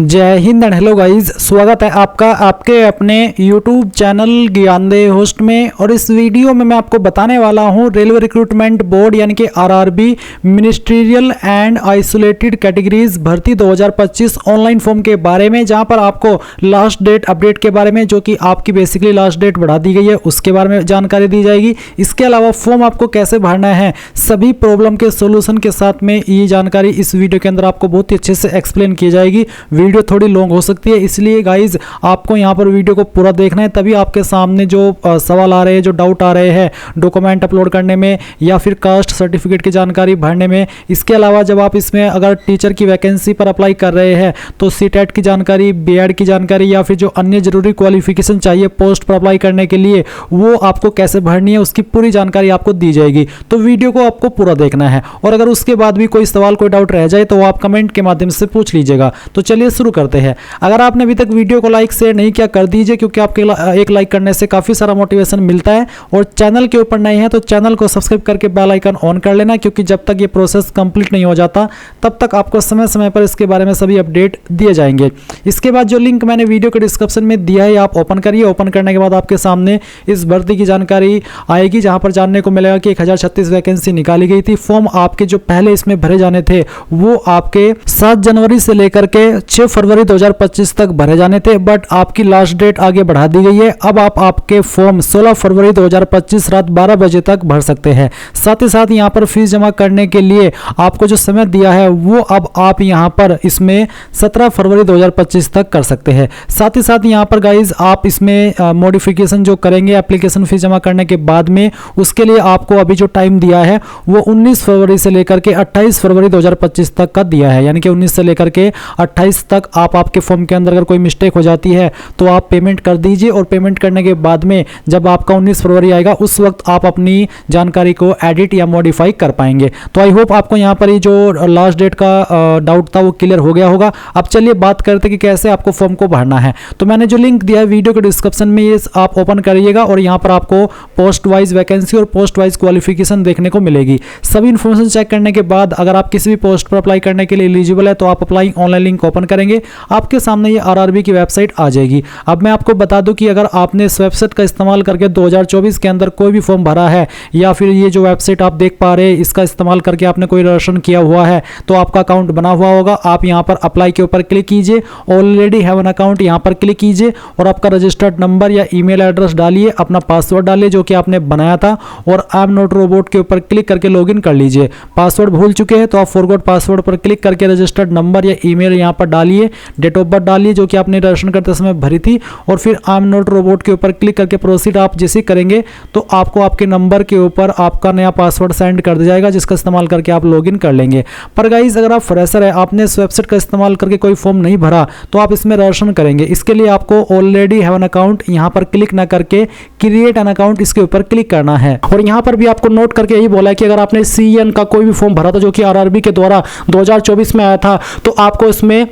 जय Hind and hello guys, स्वागत है आपका आपके अपने YouTube चैनल ज्ञानदेह होस्ट में। और इस वीडियो में मैं आपको बताने वाला हूं रेलवे रिक्रूटमेंट बोर्ड यानी कि RRB ministerial and isolated categories भर्ती 2025 ऑनलाइन फॉर्म के बारे में, जहां पर आपको लास्ट डेट अपडेट के बारे में, जो कि आपकी बेसिकली लास्ट डेट बढ़ा दी गई है, उसके बारे में जानकारी दी जाएगी। इसके अलावा फॉर्म आपको कैसे भरना है, सभी प्रॉब्लम के सोल्यूशन के साथ में ये जानकारी इस वीडियो के अंदर आपको बहुत ही अच्छे से एक्सप्लेन की जाएगी। वीडियो थोड़ी लॉन्ग हो सकती है, इसलिए गाइज आपको यहाँ पर वीडियो को पूरा देखना है, तभी आपके सामने जो सवाल आ रहे हैं, जो डाउट आ रहे हैं डॉक्यूमेंट अपलोड करने में या फिर कास्ट सर्टिफिकेट की जानकारी भरने में। इसके अलावा जब आप इसमें अगर टीचर की वैकेंसी पर अप्लाई कर रहे हैं तो सीटेट की जानकारी, बीएड की जानकारी या फिर जो अन्य जरूरी क्वालिफिकेशन चाहिए पोस्ट पर अप्लाई करने के लिए, वो आपको कैसे भरनी है उसकी पूरी जानकारी आपको दी जाएगी। तो वीडियो को आपको पूरा देखना है, और अगर उसके बाद भी कोई सवाल, कोई डाउट रह जाए तो वो आप कमेंट के माध्यम से पूछ लीजिएगा। तो चलिए शुरू करते हैं। अगर आपने अभी तक वीडियो को लाइक शेयर नहीं किया, कर दीजिए, क्योंकि आपके एक लाइक करने से काफी सारा मोटिवेशन मिलता है। और चैनल के ऊपर नए हैं तो चैनल को सब्सक्राइब करके बेल आइकन ऑन कर लेना, क्योंकि जब तक ये प्रोसेस कंप्लीट नहीं हो जाता तब तक आपको समय समय पर इसके बारे में सभी अपडेट दिए जाएंगे। इसके बाद जो लिंक मैंने वीडियो के डिस्क्रिप्शन में दिया है आप ओपन करिए। ओपन करने के बाद आपके सामने इस भर्ती की जानकारी आएगी, जहां पर जानने को मिलेगा कि 1036 वैकेंसी निकाली गई थी। फॉर्म आपके जो पहले इसमें भरे जाने थे वो आपके 7 जनवरी से लेकर के 6 फरवरी 2025 तक भरे जाने थे, बट आपकी लास्ट डेट आगे बढ़ा दी गई है। अब आपके फॉर्म 16 फरवरी 2025 रात 12 बजे तक भर सकते हैं। साथ ही साथ यहाँ पर फीस जमा करने के लिए आपको जो समय दिया है वो अब आप यहाँ पर इसमें 17 फरवरी 2025 तक कर सकते हैं। साथ ही साथ यहाँ पर गाइज आप इसमें मॉडिफिकेशन जो करेंगे एप्लीकेशन फीस जमा करने के बाद में, उसके लिए आपको अभी जो टाइम दिया है वो 19 फरवरी से लेकर के 28 फरवरी 2025 तक का दिया है। यानी कि 19 से लेकर के 28 तक आप आपके फॉर्म के अंदर अगर कोई मिस्टेक हो जाती है तो आप पेमेंट कर दीजिए, और पेमेंट करने के बाद में जब आपका 19 फरवरी आएगा उस वक्त आप अपनी जानकारी को एडिट या मॉडिफाई कर पाएंगे। तो आई होप आपको यहाँ पर ये जो लास्ट डेट का डाउट था वो क्लियर हो गया होगा। अब चलिए बात करते हैं कि कैसे आपको फॉर्म को भरना है। तो मैंने जो लिंक दिया है वीडियो के डिस्क्रिप्शन में, ये आप ओपन करिएगा और यहाँ पर आपको पोस्ट वाइज वैकेंसी और पोस्ट वाइज क्वालिफिकेशन देखने को मिलेगी। सभी इन्फॉर्मेशन चेक करने के बाद अगर आप किसी भी पोस्ट पर अप्लाई करने के लिए एलिजिबल है तो आप अप्लाई ऑनलाइन लिंक ओपन करेंगे, आपके सामने ये आरआरबी की वेबसाइट आ जाएगी। अब मैं आपको बता दूं कि अगर आपने इस वेबसाइट का इस्तेमाल करके 2024 के अंदर कोई भी फॉर्म भरा है, या फिर ये जो वेबसाइट आप देख पा रहे हैं इसका इस्तेमाल करके आपने कोई रजिस्ट्रेशन किया हुआ है तो आपका अकाउंट बना हुआ होगा। आप यहाँ पर अप्लाई के ऊपर क्लिक कीजिए, ऑलरेडी हैव एन अकाउंट यहाँ पर क्लिक कीजिए और आपका रजिस्टर्ड नंबर या ईमेल एड्रेस डालिए, अपना पासवर्ड डालिए जो कि आपने बनाया था, और आई एम नॉट रोबोट के ऊपर क्लिक करके लॉगिन कर लीजिए। पासवर्ड भूल चुके हैं तो आप फॉरगॉट पासवर्ड पर क्लिक करके रजिस्टर्ड नंबर या ईमेल यहाँ पर डालिए, डेट ऑफ बर्थ डालिए जो कि आपने रजिस्ट्रेशन करते समय भरी थी, और फिर आई एम नॉट रोबोट के ऊपर क्लिक करके प्रोसीड आप जैसे करेंगे तो आपको आपके नंबर के ऊपर आपका नया पासवर्ड सेंड कर दिया जाएगा, जिसका इस्तेमाल करके आप लॉगिन कर लेंगे। पर गाइस अगर आप फ्रेशर है, आपने इस वेबसाइट का इस्तेमाल करके कोई फॉर्म नहीं भरा तो आप इसमें रजिस्ट्रेशन करेंगे। इसके लिए आपको ऑलरेडी हैव एन अकाउंट यहाँ पर क्लिक ना करके क्रिएट एन अकाउंट इसके ऊपर क्लिक करना है। और यहाँ पर भी आपको नोट करके यही बोला है कि अगर आपने CN का कोई भी फॉर्म भरा था जो कि आरआरबी के द्वारा 2024 में आया था तो आपको इसमें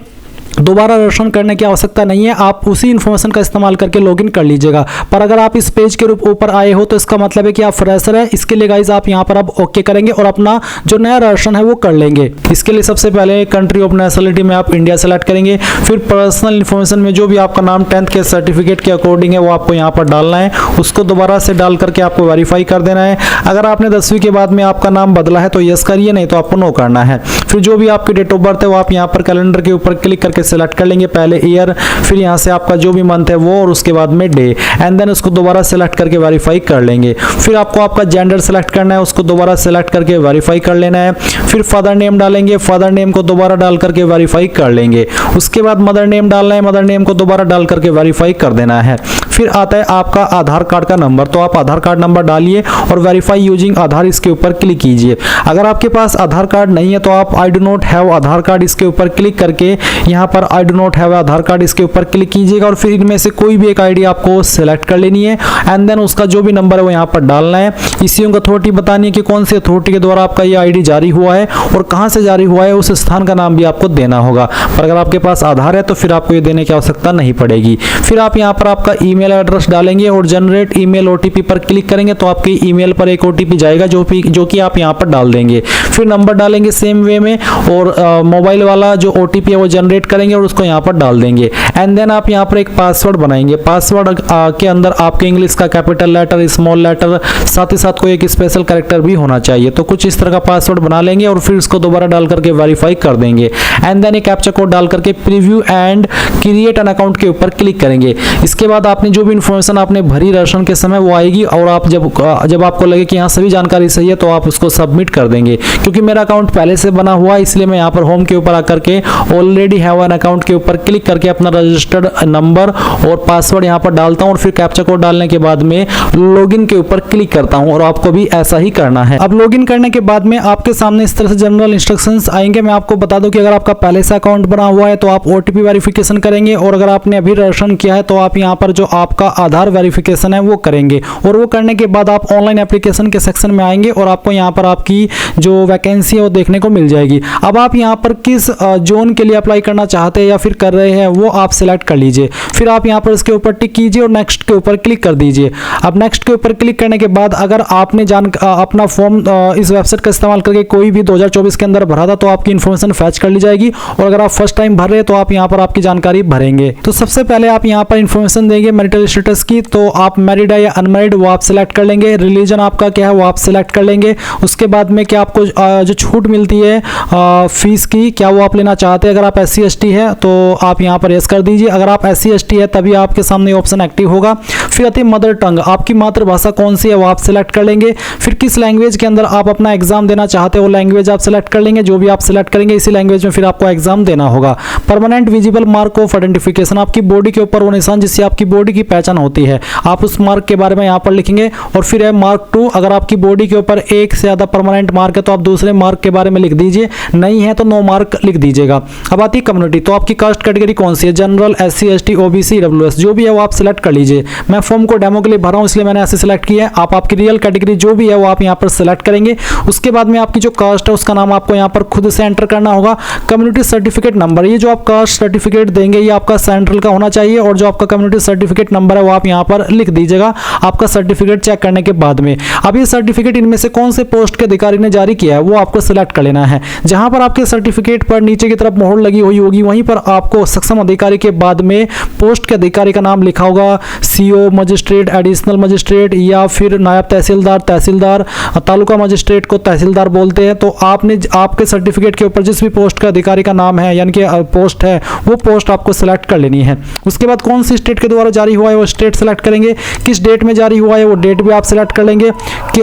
दोबारा रजिस्ट्रेशन करने की आवश्यकता नहीं है, आप उसी इन्फॉर्मेशन का इस्तेमाल करके लॉगिन कर लीजिएगा। पर अगर आप इस पेज के ऊपर आए हो तो इसका मतलब है कि आप फ्रेशर है। इसके लिए गाइज आप यहाँ पर अब ओके करेंगे और अपना जो नया रजिस्ट्रेशन है वो कर लेंगे। इसके लिए सबसे पहले कंट्री ऑफ नेशनलिटी में आप इंडिया सेलेक्ट करेंगे, फिर पर्सनल इन्फॉर्मेशन में जो भी आपका नाम 10th के सर्टिफिकेट के अकॉर्डिंग है वो आपको यहाँ पर डालना है, उसको दोबारा से डाल करके आपको वेरीफाई कर देना है। अगर आपने 10वीं के बाद में आपका नाम बदला है तो यस करिए, नहीं तो आपको नो करना है। फिर जो भी आपकी डेट ऑफ बर्थ है वो आप यहाँ पर कैलेंडर के ऊपर क्लिक करके सिलेक्ट कर लेंगे, पहले ईयर, फिर यहाँ से आपका जो भी मंथ है वो, और उसके बाद में डे, एंड देन उसको दोबारा सेलेक्ट करके वेरीफाई कर लेंगे। फिर आपको आपका जेंडर सेलेक्ट करना है, उसको दोबारा सेलेक्ट करके वेरीफाई कर लेना है। फिर फादर नेम डालेंगे, फादर नेम को दोबारा डाल करके वेरीफाई कर लेंगे। उसके बाद मदर नेम डालना है, मदर नेम को दोबारा डाल करके वेरीफाई कर देना है। फिर आता है आपका आधार कार्ड का नंबर, तो आप आधार कार्ड नंबर डालिए और वेरीफाई यूजिंग आधार इसके ऊपर क्लिक कीजिए। अगर आपके पास आधार कार्ड नहीं है तो आप I do not have Aadhaar card इसके ऊपर क्लिक करके यहाँ पर I do not have Aadhaar card इसके ऊपर क्लिक कीजिएगा, और फिर इनमें से कोई भी एक आईडी आपको सेलेक्ट कर लेनी है, एंड देन उसका जो भी नंबर है वो यहाँ पर डालना है। इश्यूइंग अथॉरिटी बतानी है कि कौन सी अथॉरिटी के द्वारा आपका ये आईडी जारी हुआ है और कहाँ से जारी हुआ है, उस स्थान का नाम भी आपको देना होगा। पर अगर आपके पास आधार है तो फिर आपको ये देने की आवश्यकता नहीं पड़ेगी। फिर आप यहाँ पर आपका ईमेल ईमेल एड्रेस डालेंगे और जनरेट ईमेल ओटीपी पर क्लिक करेंगे तो आपकी ईमेल पर एक ओटीपी जाएगा जो कि आप यहाँ पर डाल देंगे। फिर नंबर डालेंगे सेम वे में और मोबाइल वाला जो ओटीपी है वो जनरेट करेंगे और उसको यहाँ पर डाल देंगे। एंड देन आप यहाँ पर एक पासवर्ड बनाएंगे। पासवर्ड के अंदर आपके इंग्लिश का कैपिटल लेटर, स्मॉल लेटर, साथ ही साथ कोई एक स्पेशल कैरेक्टर भी होना चाहिए। तो कुछ इस तरह का पासवर्ड बना लेंगे और फिर उसको दोबारा डाल करके वेरीफाई कर देंगे। एंड देन एक कैप्चा कोड डाल करके preview and create an account के ऊपर क्लिक करेंगे। इसके बाद आपने जो भी इंफॉर्मेशन आपने भरी रजिस्ट्रेशन के समय वो आएगी और आप जब आपको लगे कि यहाँ सभी जानकारी सही है तो आप उसको सबमिट कर देंगे। क्योंकि मेरा अकाउंट पहले से बना हुआ है इसलिए मैं यहाँ पर होम के ऊपर आकर के ऑलरेडी हैव एन अकाउंट के ऊपर क्लिक करके अपना रजिस्टर्ड नंबर और पासवर्ड यहाँ पर डालता हूँ और फिर कैप्चा कोड डालने के बाद में लॉगिन के ऊपर क्लिक करता हूँ और आपको भी ऐसा ही करना है। अब लॉगिन करने के बाद में आपके सामने इस तरह से जनरल इंस्ट्रक्शंस आएंगे। मैं आपको बता दूं कि अगर आपका पहले से अकाउंट बना हुआ है तो आप ओटीपी वेरिफिकेशन करेंगे और अगर आपने अभी रजिस्ट्रेशन किया है तो आप यहाँ पर जो आपका आधार वेरिफिकेशन है वो करेंगे और वो करने के बाद आप ऑनलाइन एप्लीकेशन के सेक्शन में आएंगे और आपको यहाँ पर आपकी जो वैकेंसी है वो देखने को मिल जाएगी। अब आप यहाँ पर किस जोन के लिए अप्लाई करना चाहते हैं या फिर कर रहे हैं वो आप सिलेक्ट कर लीजिए। फिर आप यहाँ पर इसके ऊपर टिक कीजिए और नेक्स्ट के ऊपर क्लिक कर दीजिए। अब नेक्स्ट के ऊपर क्लिक करने के बाद अगर आपने अपना फॉर्म इस वेबसाइट का इस्तेमाल करके कोई भी 2024 के अंदर भरा था तो आपकी इन्फॉर्मेशन फैच कर ली जाएगी और अगर आप फर्स्ट टाइम भर रहे हैं तो आप यहाँ पर आपकी जानकारी भरेंगे। तो सबसे पहले आप यहाँ पर इन्फॉर्मेशन देंगे मैरिटल स्टेटस की, तो आप मैरिड है या अनमैरिड वो आप सिलेक्ट कर लेंगे। रिलीजन आपका क्या है वो आप सिलेक्ट कर लेंगे। उसके बाद में क्या आपको जो छूट मिलती है फीस की क्या वो आप लेना चाहते हैं। अगर आप SC ST है तो आप यहाँ पर यस कर दीजिए। अगर आप SC ST है तभी आपके सामने ऑप्शन एक्टिव होगा। फिर आती है मदर टंग, आपकी मातृभाषा कौन सी है वो आप सिलेक्ट कर लेंगे। फिर किस लैंग्वेज के अंदर आप अपना एग्जाम देना चाहते हो वो लैंग्वेज आप सिलेक्ट कर लेंगे। जो भी आप सिलेक्ट करेंगे इसी लैंग्वेज में फिर आपको एग्जाम देना होगा। Permanent visible mark of identification, आपकी बॉडी के ऊपर वो निशान जिससे आपकी बॉडी की पहचान होती है, आप उस मार्क के बारे में यहाँ पर लिखेंगे। और फिर है मार्क 2, अगर आपकी बॉडी के ऊपर एक से ज्यादा परमानेंट मार्क है तो आप दूसरे मार्क के बारे में लिख दीजिए, नहीं है तो नो मार्क लिख दीजिएगा। अब आती है कम्युनिटी, तो आपकी कास्ट कैटेगरी कौन सी है, general, SC ST OBC EWS जो भी है वो आप सिलेक्ट कर लीजिए। मैं फॉर्म को डेमो के लिए भरा हूं इसलिए मैंने ऐसे सिलेक्ट किया है। आप आपकी रियल कैटेगरी जो भी है वो आप यहाँ पर सिलेक्ट करेंगे। उसके बाद में आपकी जो कास्ट है उसका नाम आपको यहाँ पर खुद से एंटर करना होगा। कम्युनिटी सर्टिफिकेट नंबर, ये जो आप कास्ट सर्टिफिकेट देंगे ये आपका सेंट्रल का होना चाहिए और जो आपका कम्युनिटी सर्टिफिकेट नंबर है वो आप यहाँ पर लिख दीजिएगा आपका सर्टिफिकेट चेक करने के बाद में। अब ये सर्टिफिकेट इनमें से कौन से पोस्ट के अधिकारी ने जारी किया है वो आपको सिलेक्ट कर लेना है। जहां पर आपके सर्टिफिकेट पर नीचे की तरफ मोहर लगी हुई होगी वहीं पर आपको सक्षम अधिकारी के बाद में पोस्ट के अधिकारी का नाम लिखा होगा। CO, मजिस्ट्रेट, एडिशनल मजिस्ट्रेट या फिर नायब तहसीलदार, तहसीलदार, तालुका मजिस्ट्रेट को तहसीलदार बोलते हैं। तो आपने आपके सर्टिफिकेट के ऊपर जिस भी पोस्ट का अधिकारी का नाम है यानी कि पोस्ट है वो पोस्ट आपको सिलेक्ट कर लेनी है। उसके बाद कौन सी स्टेट के द्वारा जारी हुआ है वो स्टेट सेलेक्ट करेंगे। किस डेट में जारी हुआ है वो डेट भी आप सिलेक्ट कर लेंगे। कि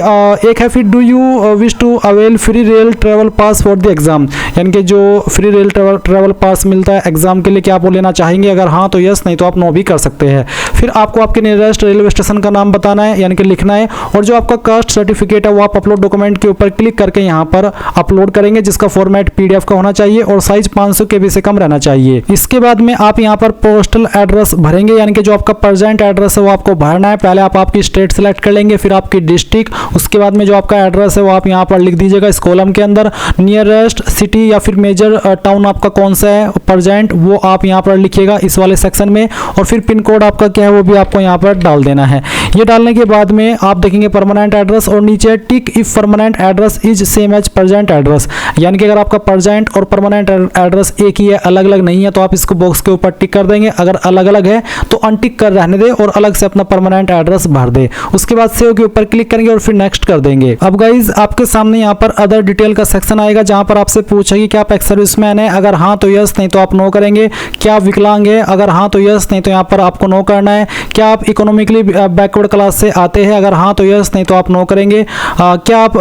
एक है फिर do you wish to avail free rail travel pass for the exam, यानी कि जो फ्री रेल ट्रेवल पास मिलता है एग्जाम के लिए क्या आप वो लेना चाहेंगे। अगर हाँ तो यस, नहीं तो आप नो भी कर सकते हैं। फिर आपको आपके नियरेस्ट रेलवे स्टेशन का नाम बताना है यानी कि लिखना है और जो आपका कास्ट सर्टिफिकेट है वो आप अपलोड डॉक्यूमेंट के ऊपर क्लिक करके यहाँ पर अपलोड करेंगे जिसका फॉर्मेट PDF का होना चाहिए और साइज 500 KB से कम रहना चाहिए। इसके बाद में आप यहाँ पर पोस्टल एड्रेस भरेंगे यानी कि जो आपका प्रेजेंट एड्रेस है वो आपको भरना है। पहले आप आपकी स्टेट सेलेक्ट कर लेंगे, फिर आपकी डिस्ट्रिक्ट, उसके बाद में जो आपका एड्रेस है वो आप यहाँ पर लिख दीजिएगा इस कॉलम के अंदर। नियरेस्ट सिटी या फिर मेजर टाउन आपका कौन सा है प्रेजेंट वो आप यहाँ पर लिखिएगा इस वाले सेक्शन में और फिर पिन कोड आपका क्या है वो भी आपको यहाँ पर डाल देना है। ये डालने के बाद में आप देखेंगे परमानेंट एड्रेस और नीचे tick if permanent address is same as present address, यानी कि अगर आपका प्रेजेंट और परमानेंट एड्रेस एक ही है अलग अलग नहीं है तो आप इसको बॉक्स के ऊपर टिक कर देंगे। अगर अलग अलग है तो अनटिक कर रहने दे और अलग से अपना परमानेंट एड्रेस भर दे। उसके बाद सेव के ऊपर क्लिक करेंगे और फिर नेक्स्ट कर देंगे। अब गाइज आपके सामने यहाँ पर अदर डिटेल का सेक्शन आएगा जहां पर आपसे पूछेगी कि आप एक्स सर्विसमैन है, अगर हाँ तो यस, नहीं तो आप नो करेंगे। क्या आप विकलांग है, अगर हाँ तो यस, नहीं तो यहाँ पर आपको नो करना है। क्या आप इकोनॉमिकली बैकवर्ड क्लास से आते हैं, अगर हाँ तो यस, नहीं तो आप नो करेंगे। क्या आप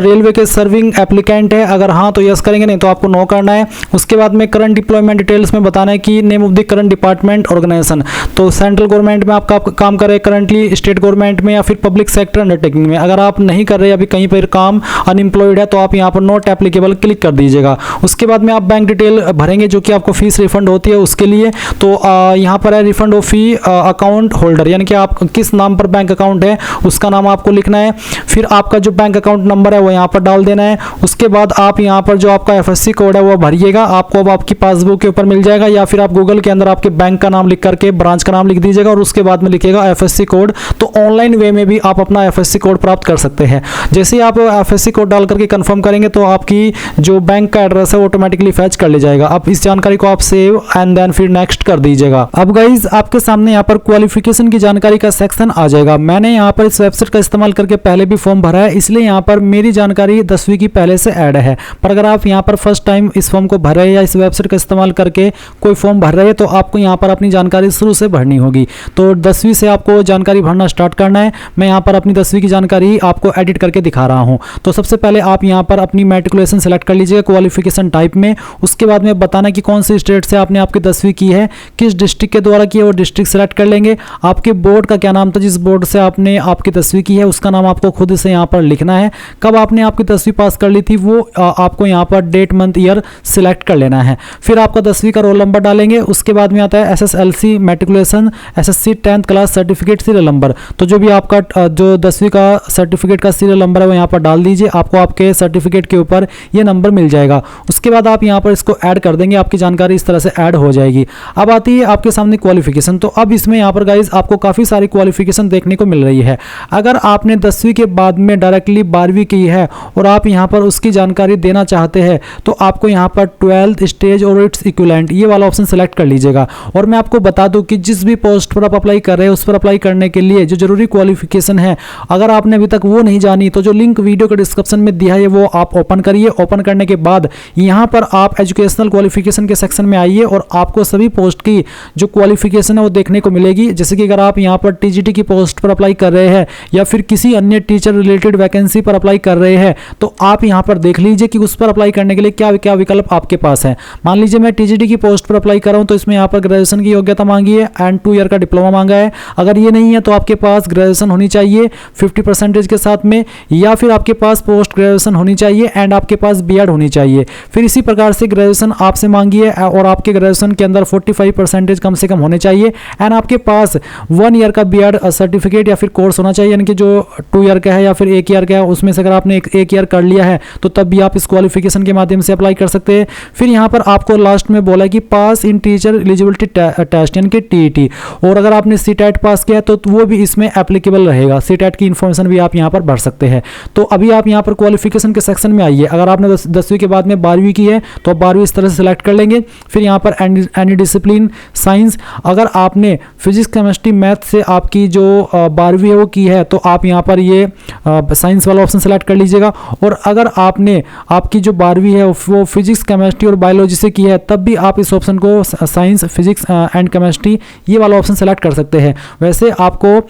रेलवे के सर्विंग एप्लीकेंट है, अगर हाँ तो यस करेंगे, नहीं तो आपको नो करना है। उसके बाद में करंट डिप्लॉयमेंट डिटेल्स में बताना है कि name of the current department organisation, तो सेंट्रल गवर्नमेंट में आपका काम कर रहे हैं करंटली, स्टेट गवर्नमेंट में या फिर पब्लिक सेक्टर अंडरटेकिंग में। अगर आप नहीं कर रहे अभी कहीं पर काम, अनएम्प्लॉयड है, तो आप यहाँ पर नॉट एप्लीकेबल क्लिक कर दीजिएगा। उसके बाद में आप बैंक डिटेल भरेंगे जो कि आपको फीस रिफंड होती है उसके लिए। तो यहाँ पर है refund of fee account holder, यानी कि आप किस नाम पर बैंक अकाउंट है उसका नाम आपको लिखना है, फिर आपका जो बैंक अकाउंट नंबर है वो यहाँ पर डाल देना है। उसके बाद आप यहाँ पर जो आपका एफएससी कोड है वो भरिएगा, आपको अब आपकी पासबुक के ऊपर मिल जाएगा, या फिर आप गूगल के अंदर आपके बैंक का नाम लिख करके ब्रांच का नाम लिख दीजिएगा और उसके बाद में लिखिएगा एफएससी कोड। तो ऑनलाइन वे में भी आप अपना एफएससी कोड प्राप्त कर सकते हैं। जैसे ही आप एफएससी कोड डाल करके कंफर्म करेंगे तो आपकी जो बैंक का एड्रेस है वो ऑटोमेटिकली फैच कर ले जाएगा। अब इस जानकारी को आप सेव एंड देन फिर नेक्स्ट कर दीजिएगा। अब गाइज आपके सामने यहाँ पर क्वालिफिकेशन की जानकारी का सेक्शन आ जाएगा। मैंने यहाँ पर इस वेबसाइट का इस्तेमाल करके पहले भी फॉर्म भरा है, इसलिए यहाँ पर मेरी जानकारी 10वीं की पहले से ऐड है। पर अगर आप यहाँ पर फर्स्ट टाइम इस फॉर्म को भर रहे हैं या इस वेबसाइट का इस्तेमाल करके कोई फॉर्म भर रहे हैं तो आपको यहाँ पर अपनी जानकारी शुरू से भरनी होगी। तो 10वीं से आपको जानकारी भरना स्टार्ट करना है। मैं यहाँ पर अपनी 10वीं की जानकारी आपको एडिट करके दिखा रहा हूँ। तो सबसे पहले आप यहाँ पर अपनी मैट्रिकुलेशन सेलेक्ट कर लीजिएगा क्वालिफिकेशन टाइप में। उसके बाद में बताना कि कौन सी स्टेट से आपने आपकी 10वीं की है, किस डिस्ट्रिक्ट के द्वारा की है वो डिस्ट्रिक्ट सेलेक्ट कर लेंगे। आपके बोर्ड का क्या नाम था, जिस बोर्ड से आपने आपकी 10वीं की है उसका नाम आपको खुद से यहाँ पर लिखना है। कब आपने आपकी 10वीं पास कर ली थी वो आपको यहाँ पर डेट मंथ ईयर सिलेक्ट कर लेना है। फिर आपका 10वीं का रोल नंबर डालेंगे। उसके बाद में आता है SSLC matriculation, SSC 10th class certificate serial number. तो जो भी आपका जो 10वीं का सर्टिफिकेट का सीरियल नंबर है वो यहाँ पर डाल दीजिए, आपको आपके सर्टिफिकेट के ऊपर ये नंबर मिल जाएगा। उसके बाद आप यहाँ पर इसको ऐड कर देंगे, आपकी जानकारी इस तरह से ऐड हो जाएगी। अब आती है आपके सामने क्वालिफिकेशन। तो अब इसमें यहाँ पर गाइज आपको काफ़ी सारी क्वालिफिकेशन देखने को मिल रही है। अगर आपने 10वीं के बाद में डायरेक्टली 12वीं की है और आप यहाँ पर उसकी जानकारी देना चाहते हैं तो आपको यहाँ पर 12th स्टेज और इट्स इक्विवेलेंट ये वाला ऑप्शन सेलेक्ट कर लीजिएगा। और मैं आपको बता दूं कि जिस भी पोस्ट पर आप अप्लाई कर रहे हैं उस पर अप्लाई करने के लिए जो जरूरी क्वालिफिकेशन है, अगर आपने अभी तक वो नहीं जानी तो जो लिंक वीडियो के डिस्क्रिप्शन में दिया है वो आप ओपन करिए। ओपन करने के बाद यहाँ पर आप एजुकेशनल क्वालिफिकेशन के सेक्शन में आइए और आपको सभी पोस्ट की जो क्वालिफिकेशन है वो देखने को मिलेगी। जैसे कि अगर आप यहाँ पर टीजीटी की पोस्ट पर अप्लाई कर रहे हैं या फिर किसी अन्य टीचर रिलेटेड वैकेंसी पर अप्लाई कर रहे हैं तो आप यहाँ पर देख लीजिए कि उस पर अप्लाई करने के लिए क्या क्या विकल्प आपके पास है। मान लीजिए मैं टीजीटी की पोस्ट पर अप्लाई कर रहा हूँ तो इसमें यहाँ पर ग्रेजुएशन की योग्यता मांगी है एंड 2 ईयर का डिप्लोमा मांगा है। अगर ये नहीं है तो आपके पास ग्रेजुएशन होनी चाहिए 50% के साथ में, या फिर आपके पास पोस्ट ग्रेजुएशन होनी चाहिए एंड आपके पास बीएड होनी चाहिए। फिर इसी प्रकार से ग्रेजुएशन आपसे मांगी है और आपके ग्रेजुएशन के अंदर 45% कम से कम होने चाहिए एंड आपके पास 1 ईयर का बीएड सर्टिफिकेट या फिर कोर्स होना चाहिए, यानी कि जो 2 ईयर का है या फिर 1 ईयर का है उसमें से अगर आपने एक ईयर कर लिया है तो तब भी आप इस क्वालिफिकेशन के माध्यम से अप्लाई कर सकते हैं। फिर यहाँ पर आपको लास्ट में बोला कि पास इन टीचर एलिजिबिलिटी टेस्ट यानी कि टीईटी, और अगर आपने सीटेट पास किया तो वो भी इसमें एप्लीकेबल रहेगा। सीटेट की इन्फॉर्मेशन भी आप यहाँ पर भर सकते हैं। तो अभी आप यहाँ पर क्वालिफिकेशन के सेक्शन में आइए। अगर आपने 10वीं के बाद में 12वीं की है तो आप 12वीं इस तरह से सिलेक्ट कर लेंगे। फिर यहाँ पर एनी डिसिप्लिन साइंस, अगर आपने फिजिक्स केमिस्ट्री मैथ से आपकी जो 12वीं है वो की है तो आप यहाँ पर ये साइंस वाला ऑप्शन सेलेक्ट कर लीजिएगा। और अगर आपने आपकी जो 12वीं है वो फिजिक्स केमिस्ट्री और बायोलॉजी से की है तब भी आप इस ऑप्शन को साइंस फिजिक्स एंड केमिस्ट्री ये वाला ऑप्शन सेलेक्ट कर सकते हैं। वैसे आपको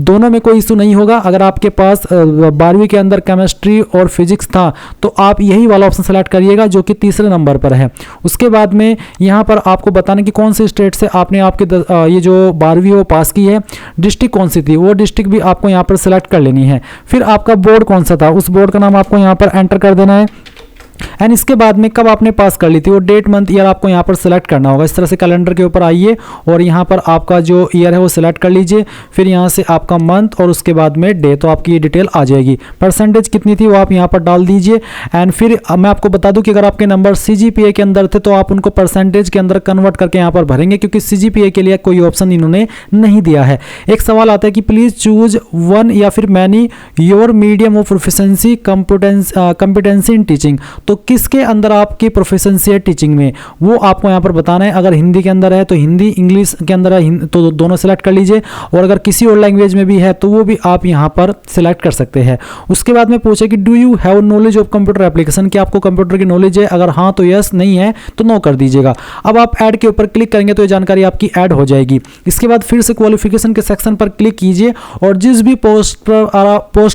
दोनों में कोई इशू नहीं होगा। अगर आपके पास 12वीं के अंदर केमिस्ट्री और फिजिक्स था तो आप यही वाला ऑप्शन सेलेक्ट करिएगा जो कि तीसरे नंबर पर है। उसके बाद में यहाँ पर आपको बताना कि कौन सी स्टेट से आपने आपके ये जो 12वीं वो पास की है, डिस्ट्रिक्ट कौन सी थी वो डिस्ट्रिक्ट भी आपको यहाँ पर सेलेक्ट कर लेनी है। फिर आपका बोर्ड कौन सा था उस बोर्ड का नाम आपको यहाँ पर एंटर कर देना है एंड इसके बाद में कब आपने पास कर ली थी वो डेट मंथ ईयर आपको यहाँ पर सेलेक्ट करना होगा। इस तरह से कैलेंडर के ऊपर आइए और यहाँ पर आपका जो ईयर है वो सिलेक्ट कर लीजिए। फिर यहाँ से आपका मंथ और उसके बाद में डे, तो आपकी ये डिटेल आ जाएगी। परसेंटेज कितनी थी वो आप यहाँ पर डाल दीजिए एंड फिर मैं आपको बता दूँ कि अगर आपके नंबर CGPA के अंदर थे तो आप उनको परसेंटेज के अंदर कन्वर्ट करके यहाँ पर भरेंगे, क्योंकि CGPA के लिए कोई ऑप्शन इन्होंने नहीं दिया है। एक सवाल आता है कि प्लीज़ चूज 1 या फिर many your medium of proficiency competency in teaching, तो किसके अंदर आपकी प्रोफिशिएंसी है टीचिंग में वो आपको यहाँ पर बताना है। अगर हिंदी के अंदर है तो हिंदी, इंग्लिश के अंदर है तो दोनों सेलेक्ट कर लीजिए, और अगर किसी और लैंग्वेज में भी है तो वो भी आप यहाँ पर सिलेक्ट कर सकते हैं। उसके बाद में पूछे कि do you have knowledge of computer application, कि आपको कंप्यूटर की नॉलेज है, अगर हाँ तो यस, नहीं है तो नो कर दीजिएगा। अब आप ऐड के ऊपर क्लिक करेंगे तो ये जानकारी आपकी ऐड हो जाएगी। इसके बाद फिर से क्वालिफिकेशन के सेक्शन पर क्लिक कीजिए और जिस भी पोस्ट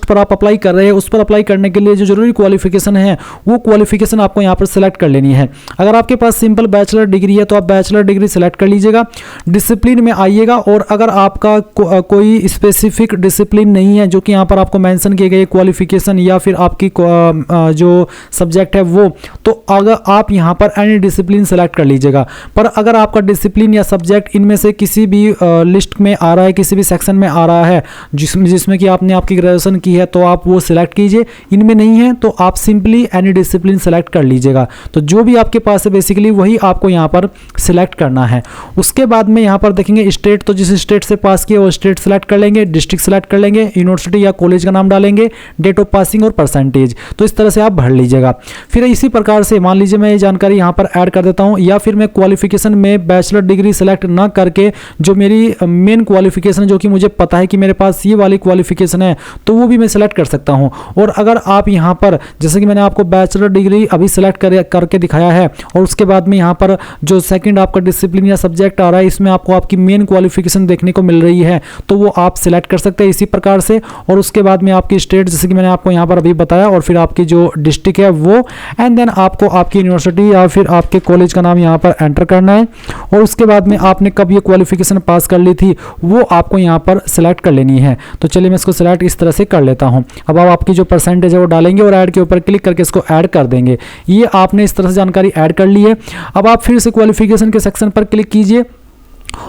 पर आप अप्लाई कर रहे हैं उस पर अप्लाई करने के लिए जो जरूरी क्वालिफिकेशन है वो क्वालिफिकेशन क्वालिफिकेशन आपको यहाँ पर सिलेक्ट कर लेनी है। अगर आपके पास सिंपल बैचलर डिग्री है तो आप बैचलर डिग्री सिलेक्ट कर लीजिएगा, डिसिप्लिन में आइएगा। और अगर आपका कोई स्पेसिफिक डिसिप्लिन नहीं है जो कि यहाँ पर आपको मेंशन किए गए क्वालिफिकेशन या फिर आपकी जो सब्जेक्ट है वो, तो अगर आप यहाँ पर एनी डिसिप्लिन सेलेक्ट कर लीजिएगा। पर अगर आपका डिसिप्लिन या सब्जेक्ट इनमें से किसी भी लिस्ट में आ रहा है, किसी भी सेक्शन में आ रहा है जिसमें कि आपने आपकी ग्रेजुएशन की है, तो आप वो सिलेक्ट कीजिए। इनमें नहीं है तो आप सिंपली एनी डिसिप्लिन सेलेक्ट कर लीजिएगा। तो जो भी आपके पास है बेसिकली वही आपको यहाँ पर सिलेक्ट करना है। उसके बाद में यहाँ पर देखेंगे स्टेट, तो जिस स्टेट से पास किया वो स्टेट सेलेक्ट कर लेंगे, डिस्ट्रिक्ट सेलेक्ट कर लेंगे, यूनिवर्सिटी या कॉलेज का नाम डालेंगे, डेट ऑफ पासिंग और परसेंटेज। तो इस तरह से आप भर लीजिएगा। फिर इसी प्रकार से मान लीजिए मैं ये जानकारी यहाँ पर ऐड कर देता हूँ, या फिर मैं क्वालिफिकेशन में बैचलर डिग्री सेलेक्ट ना करके जो मेरी मेन क्वालिफिकेशन जो कि मुझे पता है कि मेरे पास ये वाली क्वालिफिकेशन है तो वो भी मैं सेलेक्ट कर सकता हूँ। और अगर आप यहाँ पर जैसे कि मैंने आपको बैचलर डिग्री अभी सेलेक्ट करके दिखाया है और उसके बाद में यहाँ पर जो सेकंड आपका डिसिप्लिन या सब्जेक्ट आ रहा है इसमें आपको आपकी मेन क्वालिफिकेशन देखने को मिल रही है, तो वो आप सिलेक्ट कर सकते हैं इसी प्रकार से। और उसके बाद में आपकी स्टेट जैसे कि मैंने आपको यहाँ पर अभी बताया, और फिर आपकी जो डिस्ट्रिक्ट है वो, एंड देन आपको आपकी यूनिवर्सिटी या फिर आपके कॉलेज का नाम यहाँ पर एंटर करना है। और उसके बाद में आपने कब ये क्वालिफिकेशन पास कर ली थी वो आपको यहाँ पर सिलेक्ट कर लेनी है। तो चलिए मैं इसको सिलेक्ट इस तरह से कर लेता हूँ। अब आप आपकी जो परसेंटेज है वो डालेंगे और ऐड के ऊपर क्लिक करके इसको ऐड कर देंगे। ये आपने इस तरह से जानकारी ऐड कर ली है। अब आप फिर से क्वालिफिकेशन के सेक्शन पर क्लिक कीजिए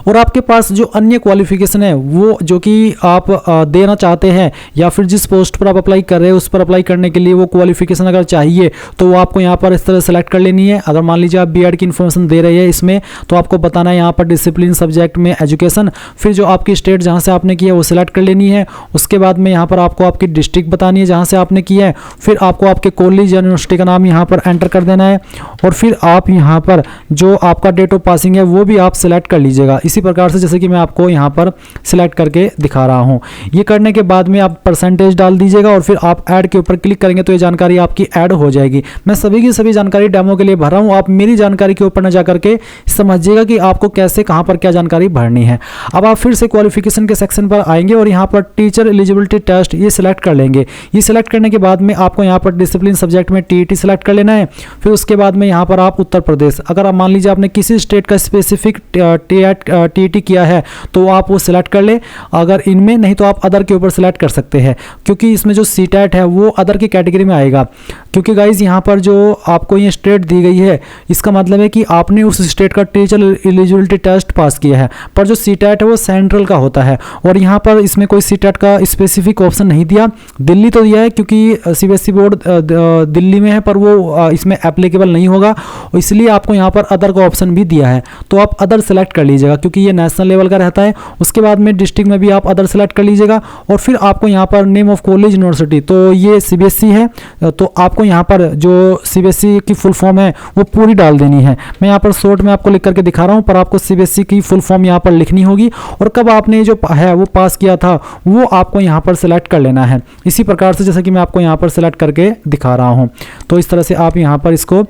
और आपके पास जो अन्य क्वालिफिकेशन है वो जो कि आप देना चाहते हैं या फिर जिस पोस्ट पर आप अप्लाई कर रहे हैं उस पर अप्लाई करने के लिए वो क्वालिफिकेशन अगर चाहिए तो वो आपको यहाँ पर इस तरह सेलेक्ट कर लेनी है। अगर मान लीजिए आप बीएड की इन्फॉर्मेशन दे रहे हैं इसमें, तो आपको बताना है यहाँ पर डिसिप्लिन सब्जेक्ट में एजुकेशन, फिर जो आपकी स्टेट जहाँ से आपने किया है वो सिलेक्ट कर लेनी है। उसके बाद में यहाँ पर आपको आपकी डिस्ट्रिक्ट बतानी है जहाँ से आपने किया है, फिर आपको आपके कॉलेज या यूनिवर्सिटी का नाम यहाँ पर एंटर कर देना है। और फिर आप यहाँ पर जो आपका डेट ऑफ पासिंग है वो भी आप सिलेक्ट कर लीजिएगा इसी प्रकार से जैसे कि मैं आपको यहाँ पर सिलेक्ट करके दिखा रहा हूँ। ये करने के बाद में आप परसेंटेज डाल दीजिएगा और फिर आप ऐड के ऊपर क्लिक करेंगे तो ये जानकारी आपकी ऐड हो जाएगी। मैं सभी की सभी जानकारी डेमो के लिए भर रहा हूँ, आप मेरी जानकारी के ऊपर न जा करके समझिएगा कि आपको कैसे कहाँ पर क्या जानकारी भरनी है। अब आप फिर से क्वालिफिकेशन के सेक्शन पर आएंगे और यहाँ पर टीचर एलिजिबिलिटी टेस्ट ये सिलेक्ट कर लेंगे। ये सिलेक्ट करने के बाद में आपको यहाँ पर डिसिप्लिन सब्जेक्ट में टीईटी सिलेक्ट कर लेना है। फिर उसके बाद में यहाँ पर आप उत्तर प्रदेश, अगर आप मान लीजिए आपने किसी स्टेट का स्पेसिफिक टीईटी किया है तो आप वो सिलेक्ट कर ले। अगर इनमें नहीं तो आप अदर के ऊपर सिलेक्ट कर सकते हैं, क्योंकि इसमें जो सीटेट है वो अदर की कैटेगरी में आएगा। क्योंकि गाइज यहाँ पर जो आपको ये स्टेट दी गई है इसका मतलब है कि आपने उस स्टेट का टीचर एलिजिबिलिटी टेस्ट पास किया है, पर जो सीटेट है वो सेंट्रल का होता है और यहाँ पर इसमें कोई सीटेट का स्पेसिफिक ऑप्शन नहीं दिया। दिल्ली तो दिया है क्योंकि सीबीएसई बोर्ड दिल्ली में है, पर वो इसमें एप्लीकेबल नहीं होगा, इसलिए आपको यहाँ पर अदर का ऑप्शन भी दिया है। तो आप अदर सेलेक्ट कर लीजिएगा क्योंकि ये नेशनल लेवल का रहता है। उसके बाद में डिस्ट्रिक्ट में भी आप अदर सेलेक्ट कर लीजिएगा और फिर आपको यहाँ पर नेम ऑफ कॉलेज यूनिवर्सिटी, तो ये सीबीएसई है तो आपको यहाँ पर जो सीबीएसई की फुल फॉर्म है वो पूरी डाल देनी है। मैं यहाँ पर शॉर्ट में आपको लिख करके दिखा रहा हूँ, पर आपको सीबीएसई की फुल फॉर्म यहाँ पर लिखनी होगी और कब आपने जो है वो पास किया था वो आपको यहाँ पर सेलेक्ट कर लेना है इसी प्रकार से जैसे कि मैं आपको यहाँ पर सेलेक्ट करके दिखा रहा हूँ। तो इस तरह से आप यहाँ पर इसको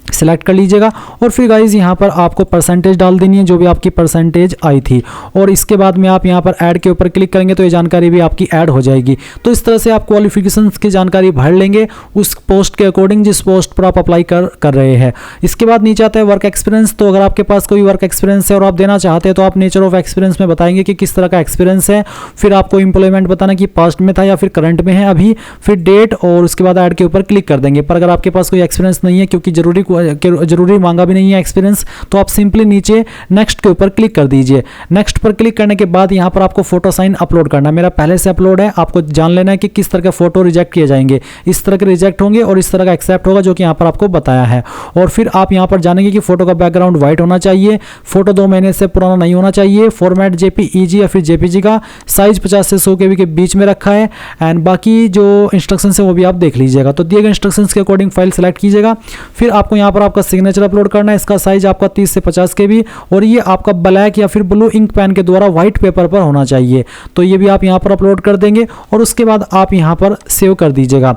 सिलेक्ट कर लीजिएगा और फिर गाइज यहाँ पर आपको परसेंटेज डाल देनी है जो भी आपकी परसेंटेज आई थी। और इसके बाद में आप यहाँ पर ऐड के ऊपर क्लिक करेंगे तो ये जानकारी भी आपकी ऐड हो जाएगी। तो इस तरह से आप क्वालिफिकेशंस की जानकारी भर लेंगे उस पोस्ट के अकॉर्डिंग जिस पोस्ट पर आप अप्लाई कर रहे हैं। इसके बाद नीचे आता है वर्क एक्सपीरियंस। तो अगर आपके पास कोई वर्क एक्सपीरियंस है और आप देना चाहते हैं तो आप नेचर ऑफ एक्सपीरियंस में बताएंगे कि किस तरह का एक्सपीरियंस है, फिर आपको एम्प्लॉयमेंट बताना कि पास्ट में था या फिर करंट में है अभी, फिर डेट, और उसके बाद ऐड के ऊपर क्लिक कर देंगे। पर अगर आपके पास कोई एक्सपीरियंस नहीं है, क्योंकि जरूरी मांगा भी नहीं है एक्सपीरियंस, तो आप सिंपली नीचे नेक्स्ट के ऊपर क्लिक कर दीजिए। नेक्स्ट पर क्लिक करने के बाद यहाँ पर आपको फोटो साइन अपलोड करना है। मेरा पहले से अपलोड है, आपको जान लेना है कि किस तरह के फोटो रिजेक्ट किए जाएंगे। इस तरह के रिजेक्ट होंगे और इस तरह का एक्सेप्ट होगा जो कि यहाँ पर आपको बताया है। और फिर आप यहाँ पर जानेंगे कि फोटो का बैकग्राउंड व्हाइट होना चाहिए, फोटो 2 महीने से पुराना नहीं होना चाहिए, फॉर्मेट जेपीईजी या फिर जेपीजी का, साइज 50 से 100 KB के बीच में रखा है, एंड बाकी जो इंस्ट्रक्शंस है वो भी आप देख लीजिएगा। तो दिए गए इंस्ट्रक्शंस के अकॉर्डिंग फाइल सेलेक्ट कीजिएगा। फिर आपको यहाँ पर आपका सिग्नेचर अपलोड करना है। इसका साइज आपका 30 से 50 KB और ये आपका ब्लैक या फिर ब्लू इंक पेन के द्वारा व्हाइट पेपर पर होना चाहिए। तो ये भी आप यहाँ पर अपलोड कर देंगे और उसके बाद आप यहाँ पर सेव कर दीजिएगा।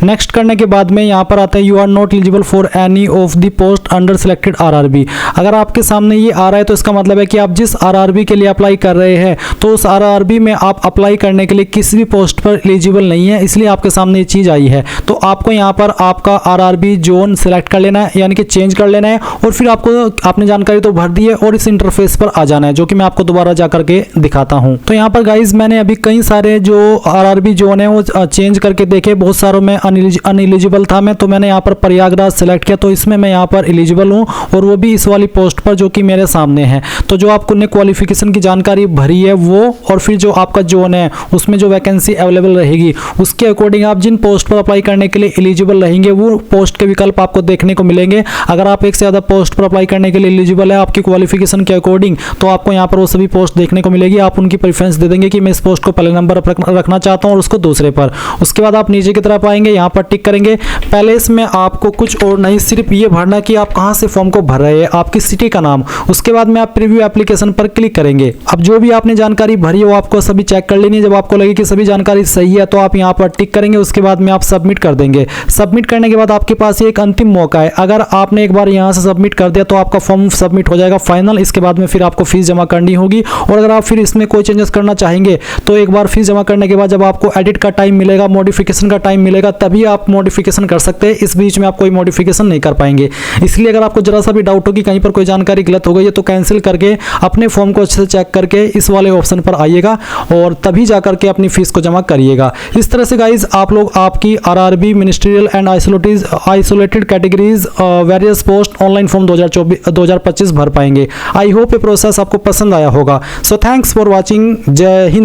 नेक्स्ट करने के बाद में यहाँ पर आता है you are not eligible for any of the post under selected RRB. अगर आपके सामने ये आ रहा है तो इसका मतलब है कि आप जिस आरआरबी के लिए अप्लाई कर रहे हैं तो उस आरआरबी में आप अप्लाई करने के लिए किसी भी पोस्ट पर एलिजिबल नहीं है, इसलिए आपके सामने ये चीज़ आई है। तो आपको यहाँ पर आपका आरआरबी जोन सेलेक्ट कर लेना है, यानी कि चेंज कर लेना है, और फिर आपने जानकारी तो भर दी है और इस इंटरफेस पर आ जाना है, जो कि मैं आपको दोबारा जा करके दिखाता हूँ। तो यहाँ पर गाइज मैंने अभी कई सारे जो आरआरबी जोन है वो चेंज करके देखे, बहुत सारों में अनएलिजिबल था मैं, तो मैंने यहाँ पर प्रयागराज सेलेक्ट किया, तो इसमें मैं यहाँ पर एलिजिबल हूँ और वो भी इस वाली पोस्ट पर जो कि मेरे सामने है। तो जो आपने क्वालिफिकेशन की जानकारी भरी है वो, और फिर जो आपका जोन है उसमें जो वैकेंसी अवेलेबल रहेगी उसके अकॉर्डिंग आप जिन पोस्ट पर अप्लाई करने के लिए एलिजिबल रहेंगे वो पोस्ट के विकल्प आपको देखने को मिलेंगे। अगर आप एक से ज़्यादा पोस्ट पर अप्लाई करने के लिए एलिजिबल है आपकी क्वालिफिकेशन के अकॉर्डिंग, तो आपको यहाँ पर वो सभी पोस्ट देखने को मिलेगी। आप उनकी प्रेफरेंस दे देंगे कि मैं इस पोस्ट को पहले नंबर पर रखना चाहता हूँ और उसको दूसरे पर। उसके बाद आप नीचे की तरफ आएंगे, यहाँ पर टिक करेंगे। पहले इसमें आपको कुछ और नहीं, सिर्फ ये भरना कि आप कहाँ से फॉर्म को भर रहे हैं, आपकी सिटी का नाम। उसके बाद में आप प्रीव्यू एप्लीकेशन पर क्लिक करेंगे। अब जो भी आपने जानकारी भरी है वो आपको सभी चेक कर लेनी है। जब आपको लगे कि सभी जानकारी सही है तो आप यहाँ पर टिक करेंगे। उसके बाद में आप सबमिट कर देंगे। सबमिट करने के बाद आपके पास एक अंतिम मौका है। अगर आपने एक बार यहाँ से सबमिट कर दिया तो आपका फॉर्म सबमिट हो जाएगा फाइनल। इसके बाद में फिर आपको फीस जमा करनी होगी, और अगर आप फिर इसमें कोई चेंजेस करना चाहेंगे तो एक बार फीस जमा करने के बाद जब आपको एडिट का टाइम मिलेगा, मॉडिफिकेशन का टाइम मिलेगा, तभी आप मॉडिफिकेशन कर सकते हैं। इस बीच में आप कोई मॉडिफिकेशन नहीं कर पाएंगे। इसलिए अगर आपको जरा सा भी डाउट हो कि कहीं पर कोई जानकारी गलत हो गई है तो कैंसिल करके अपने फॉर्म को अच्छे से चेक करके इस वाले ऑप्शन पर आइएगा और तभी जा करके अपनी फीस को जमा करिएगा। इस तरह से गाइज आप लोग आपकी RRB ministerial and isolated categories various post online form 2025 भर पाएंगे। आई होप ये प्रोसेस आपको पसंद आया होगा। So thanks for watching. जय हिंद।